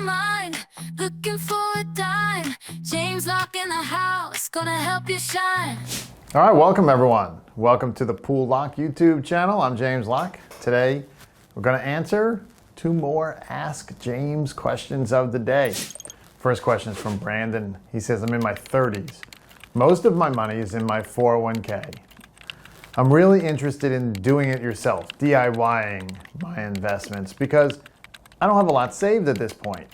mind, looking for a dime. James Locke in the house, gonna help you shine. All right, welcome everyone. Welcome to the Poole Locke YouTube channel. I'm James Locke. Today, we're gonna answer 2 more Ask James questions of the day. First question is from Brandon. He says, I'm in my 30s. Most of my money is in my 401k. I'm really interested in doing it yourself, DIYing my investments, because I don't have a lot saved at this point.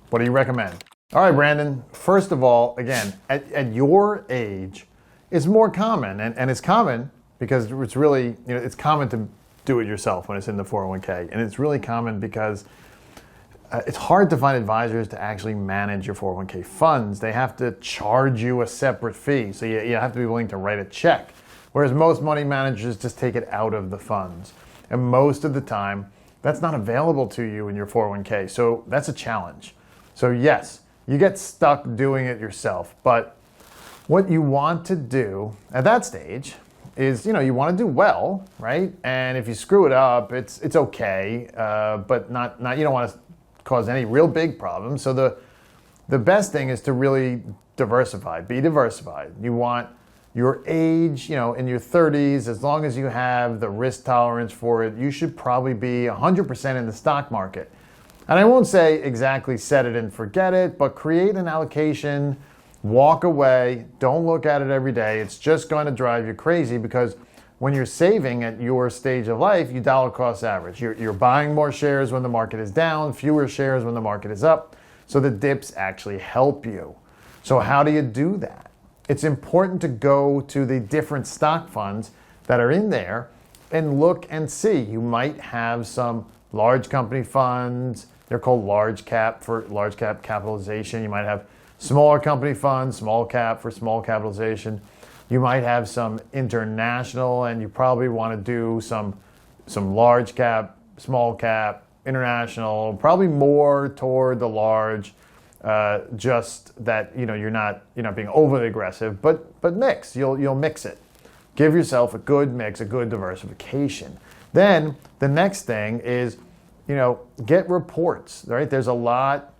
What do you recommend? All right, Brandon, first of all, again, at your age, it's more common, and it's common because it's really, it's common to do it yourself when it's in the 401k, and it's really common because it's hard to find advisors to actually manage your 401k funds. They have to charge you a separate fee, so you have to be willing to write a check. Whereas most money managers just take it out of the funds. And most of the time, that's not available to you in your 401k. So that's a challenge. So yes, you get stuck doing it yourself. But what you want to do at that stage is, you want to do well, right? And if you screw it up, it's okay, but not you don't want to cause any real big problems. So the best thing is to really diversify, be diversified. You want your age, in your 30s, as long as you have the risk tolerance for it, you should probably be 100% in the stock market. And I won't say exactly set it and forget it, but create an allocation, walk away, don't look at it every day. It's just going to drive you crazy because when you're saving at your stage of life, you dollar cost average. You're buying more shares when the market is down, fewer shares when the market is up. So the dips actually help you. So how do you do that? It's important to go to the different stock funds that are in there and look and see. You might have some large company funds. They're called large cap for large cap capitalization. You might have smaller company funds, small cap for small capitalization. You might have some international, and you probably want to do some large cap, small cap, international, probably more toward the large. Just that you're not being overly aggressive, but mix. You'll mix it. Give yourself a good mix, a good diversification. Then the next thing is get reports. Right? There's a lot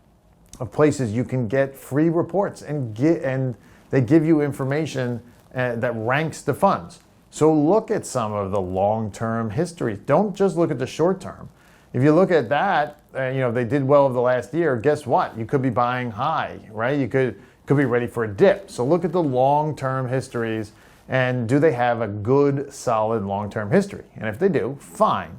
of places you can get free reports and they give you information that ranks the funds. So look at some of the long-term histories. Don't just look at the short term. If you look at that, they did well over the last year, guess what? You could be buying high, right? You could be ready for a dip. So look at the long-term histories and do they have a good, solid long-term history? And if they do, fine.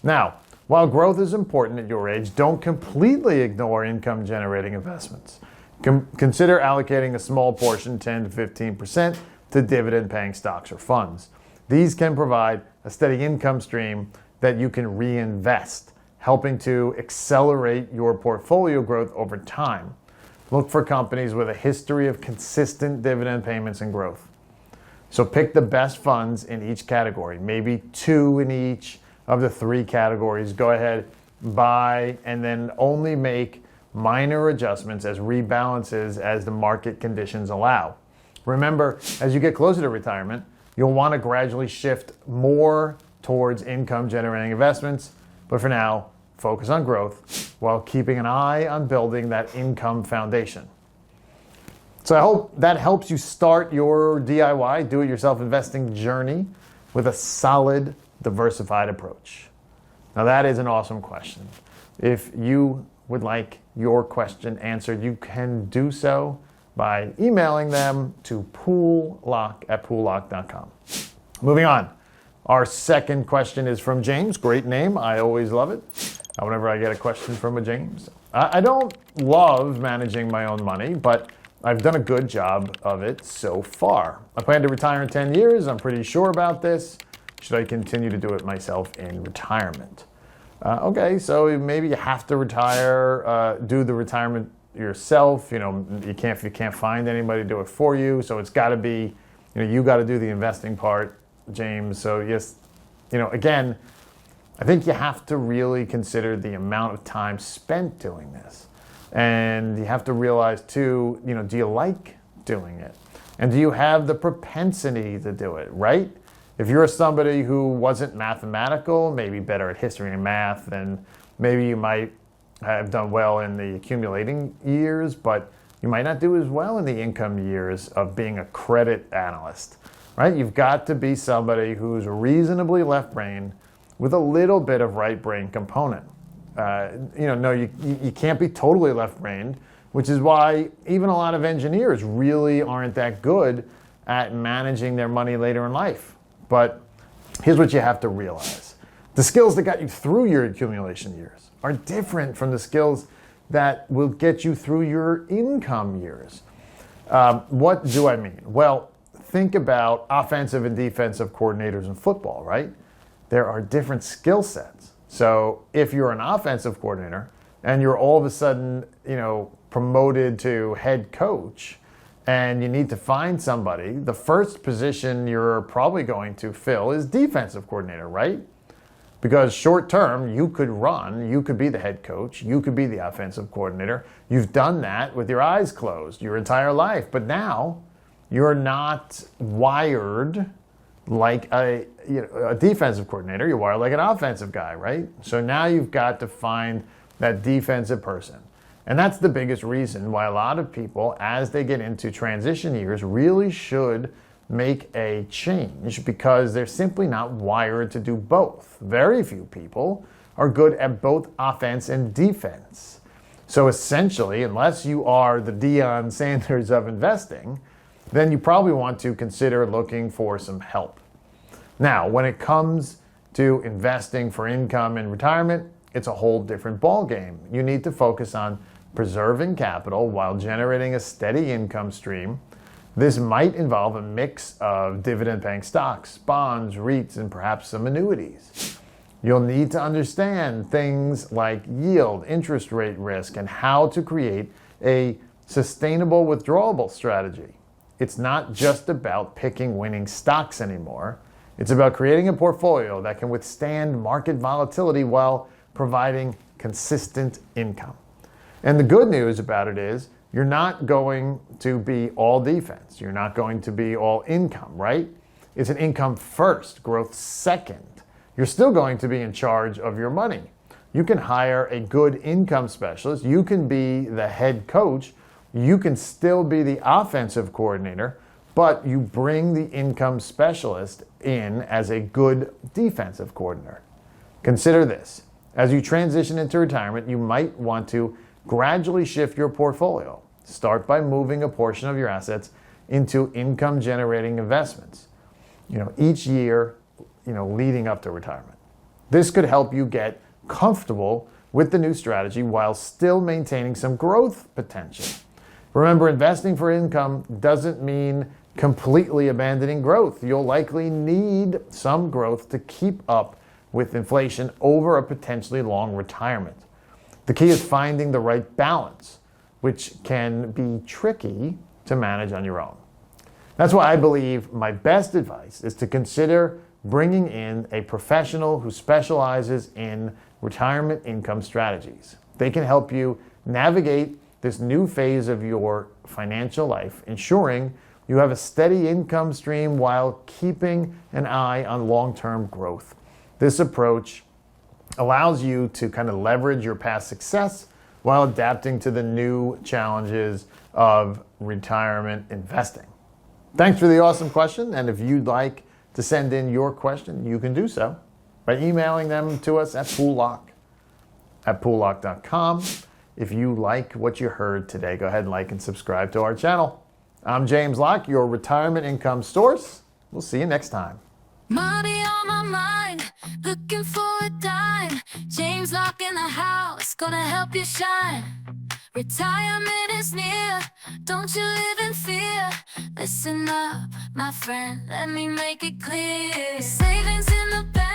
Now, while growth is important at your age, don't completely ignore income-generating investments. Consider allocating a small portion, 10 to 15%, to dividend-paying stocks or funds. These can provide a steady income stream that you can reinvest, helping to accelerate your portfolio growth over time. Look for companies with a history of consistent dividend payments and growth. So pick the best funds in each category, maybe 2 in each of the 3 categories. Go ahead, buy, and then only make minor adjustments as rebalances as the market conditions allow. Remember, as you get closer to retirement, you'll want to gradually shift more towards income-generating investments, but for now, focus on growth while keeping an eye on building that income foundation. So I hope that helps you start your DIY, do-it-yourself investing journey with a solid, diversified approach. Now that is an awesome question. If you would like your question answered, you can do so by emailing them to poolelock@poolelock.com. Moving on. Our second question is from James. Great name. I always love it. Whenever I get a question from a James. I don't love managing my own money, but I've done a good job of it so far. I plan to retire in 10 years. I'm pretty sure about this. Should I continue to do it myself in retirement? Okay, so maybe you have to retire, do the retirement yourself. You can't find anybody to do it for you. So it's got to be, you got to do the investing part, James. So yes, again, I think you have to really consider the amount of time spent doing this. And you have to realize too, do you like doing it? And do you have the propensity to do it, right? If you're somebody who wasn't mathematical, maybe better at history and math, then maybe you might have done well in the accumulating years, but you might not do as well in the income years of being a credit analyst, right? You've got to be somebody who's reasonably left-brained with a little bit of right-brain component. You can't be totally left-brained, which is why even a lot of engineers really aren't that good at managing their money later in life. But here's what you have to realize. The skills that got you through your accumulation years are different from the skills that will get you through your income years. What do I mean? Well, think about offensive and defensive coordinators in football, right? There are different skill sets. So if you're an offensive coordinator and you're all of a sudden, promoted to head coach and you need to find somebody, the first position you're probably going to fill is defensive coordinator, right? Because short term, you could run, you could be the head coach, you could be the offensive coordinator. You've done that with your eyes closed your entire life. But now you're not wired like a defensive coordinator. You're wired like an offensive guy, right? So now you've got to find that defensive person. And that's the biggest reason why a lot of people, as they get into transition years, really should make a change, because they're simply not wired to do both. Very few people are good at both offense and defense. So essentially, unless you are the Deion Sanders of investing, then you probably want to consider looking for some help. Now, when it comes to investing for income and retirement, it's a whole different ballgame. You need to focus on preserving capital while generating a steady income stream. This might involve a mix of dividend-paying stocks, bonds, REITs, and perhaps some annuities. You'll need to understand things like yield, interest rate risk, and how to create a sustainable withdrawable strategy. It's not just about picking winning stocks anymore. It's about creating a portfolio that can withstand market volatility while providing consistent income. And the good news about it is you're not going to be all defense. You're not going to be all income, right? It's an income first, growth second. You're still going to be in charge of your money. You can hire a good income specialist. You can be the head coach. You can still be the offensive coordinator, but you bring the income specialist in as a good defensive coordinator. Consider this. As you transition into retirement, you might want to gradually shift your portfolio. Start by moving a portion of your assets into income-generating investments, each year, leading up to retirement. This could help you get comfortable with the new strategy while still maintaining some growth potential. Remember, investing for income doesn't mean completely abandoning growth. You'll likely need some growth to keep up with inflation over a potentially long retirement. The key is finding the right balance, which can be tricky to manage on your own. That's why I believe my best advice is to consider bringing in a professional who specializes in retirement income strategies. They can help you navigate this new phase of your financial life, ensuring you have a steady income stream while keeping an eye on long-term growth. This approach allows you to kind of leverage your past success while adapting to the new challenges of retirement investing. Thanks for the awesome question. And if you'd like to send in your question, you can do so by emailing them to us at poollocke@poollocke.com. If you like what you heard today, go ahead and like and subscribe to our channel. I'm James Locke, your retirement income source. We'll see you next time. Money on my mind, looking for a dime. James Locke in the house, gonna help you shine. Retirement is near, don't you live in fear. Listen up, my friend, let me make it clear. Savings in the bank.